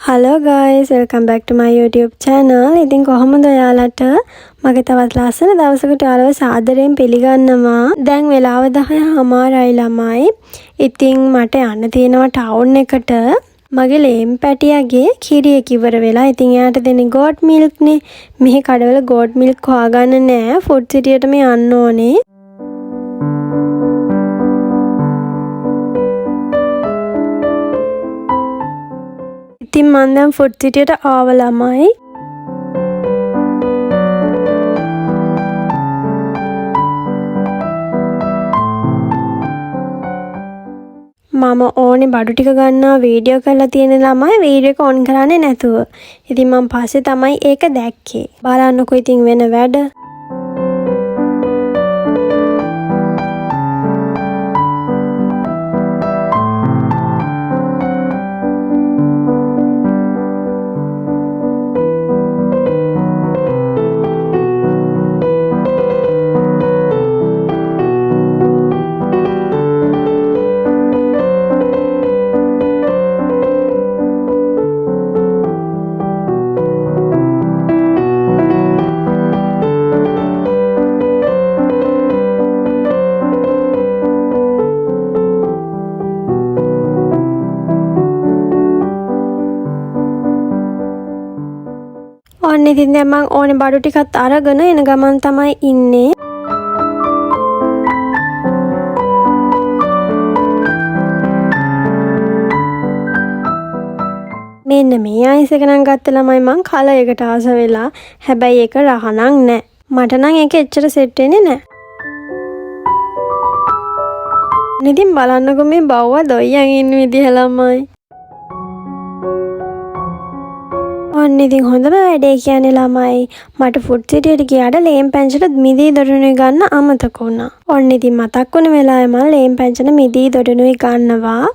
Hello guys, welcome back to my YouTube channel. ඉතින් කොහොමද ඔයාලට මගේ තවත් ලස්සන දවසකට ඔයාලව සාදරයෙන් පිළිගන්නවා. දැන් වෙලාව 10:00යි ළමයි. ඉතින් මට යන්න තියෙනවා ටවුන් එකට. මගේ ලේම් පැටියාගේ කිරිය ඉවර වෙලා. ඉතින් එයාට දෙන්නේ goat milk නේ. මෙහි කඩවල goat milk හොයාගන්න නෑ. food city එකටම යන්න ඕනේ. ඉතින් මම දැන් food city එකට ආව ළමයි. මම ඕනේ බඩු ටික ගන්නවා වීඩියෝ කරලා තියෙන ළමයි වීඩියෝ එක ඔන් කරන්නේ නැතුව. ඉතින් මම පස්සේ තමයි ඒක දැක්කේ. බලන්නකෝ ඉතින් වෙන වැඩ. ඔන්න ඉතින් දැන් මම ඕනේ බඩු ටිකත් අරගෙන එන ගමන් තමයි ඉන්නේ. මෙන්න මේ අයිස් එක නම් ගත්ත ළමයි මං කලර් එකට ආස වෙලා. හැබැයි ඒක රහණක් නෑ. මට නම් ඒක එච්චර සෙට් වෙන්නේ නෑ. ඉතින් බලන්නකෝ මේ බව්වා දොයියන් ඉන්න විදිහ ළමයි. ඔන්න ඉතින් හොඳම වැඩේ කියන්නේ ළමයි මට ෆුඩ් සිටි එකට ගියාට ලේම් පැංචට මිදී දොඩනුයි ගන්න අමතක වුණා. ඔන්න ඉතින් මතක් වුණ වෙලාවේ මම ලේම් පැංචට මිදී දොඩනුයි ගන්නවා.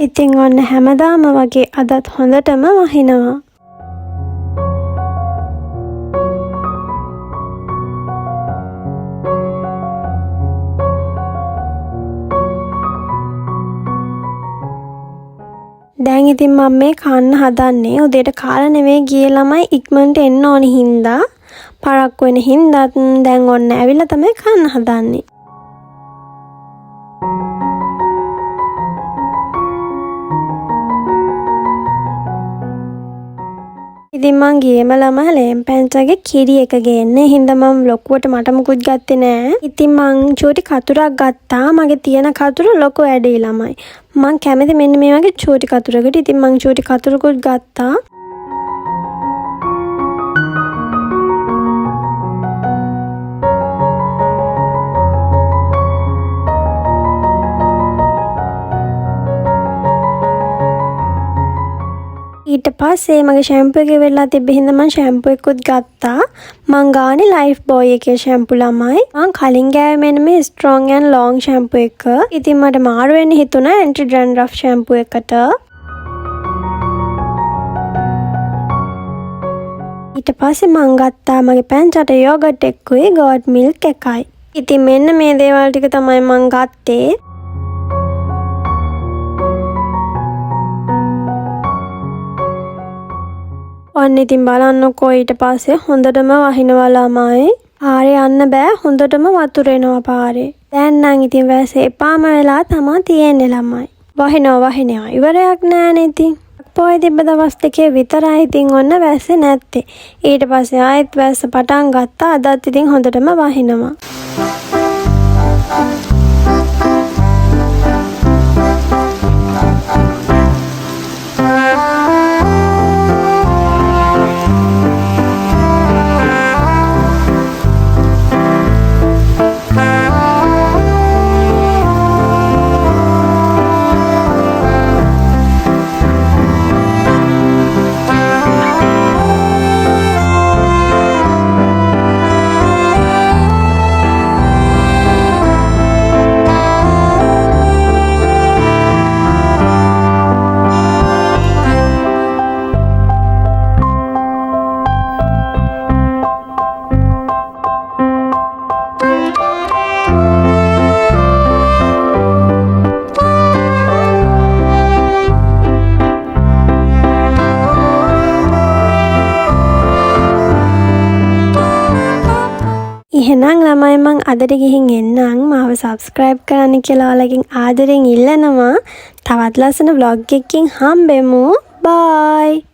ඉතින් ඔන්න හැමදාම වගේ අදත් හොඳටම වහිනවා. දැන් ඉතින් මම මේ කන්න හදන්නේ උදේට කාලා නෙවෙයි ගියේ ළමයි ඉක්මනට එන්න ඕනි හින්දා පරක්කු වෙන හින්දාත් දැන් ඔන්න ඇවිල්ලා තමයි කන්න හදන්නේ. ඉතින් මං ගියේම ළමයි ලේම් පැංචගේ කිරි එක ගේන්නේ. හින්දා මම ලොකුවට මට මුකුත් ගත්තේ නෑ. ඉතින් මං චූටි කතුරක් ගත්තා. මගේ තියෙන කතුර ලොකු වැඩේ ළමයි. මං කැමති මෙන්න මේ වගේ චූටි කතුරකට. ඉතින් මං චූටි කතුරකුත් ගත්තා. ඊට පස්සේ මගේ ෂැම්පූ එක වෙලා තිබ්බ හින්දා මම ෂැම්පූ එකකුත් ගත්තා. මං ගානේ ලයිෆ් බොයි එකේ ෂැම්පූ ළමයි. මං කලින් ගෑවේ මෙන්න මේ ස්ට්‍රොං ඇන්ඩ් ලොං ෂැම්පූ එක. ඉතින් මට මාරු වෙන්න හිතුණා ඇන්ටි ඩ්‍රැන්ඩ්‍රෆ් ෂැම්පූ එකට. ඊට පස්සේ මං ගත්තා මගේ පැංචට යෝගට් එකකුයි ගෝට් මිල්ක් එකයි. ඉතින් මෙන්න මේ දේවල් ටික තමයි මං ගත්තේ. ඔන්න ඉතින් බලන්නකෝ ඊට පස්සේ හොඳටම වහිනවා ළමයි. පාරේ යන්න බෑ හොඳටම වතුර එනවා පාරේ. දැන් නම් ඉතින් වැස්ස එපාම වෙලා තමයි තියෙන්නේ ළමයි. වහිනවා ඉවරයක් නෑනේ ඉතින්. පොය තිබ්බ දවස් දෙකේ විතරයි ඉතින් ඔන්න වැස්සේ නැත්තේ. ඊට පස්සේ ආයෙත් වැස්ස පටන් ගත්තා. අදත් ඉතින් හොඳටම වහිනවා. එහෙනම් ළමයි මං අදට ගිහින් එන්නම්. මාව subscribe කරන්න කියලා ඔයාලගෙන් ආදරෙන් ඉල්ලනවා. තවත් ලස්සන vlog එකකින් හම්බෙමු. bye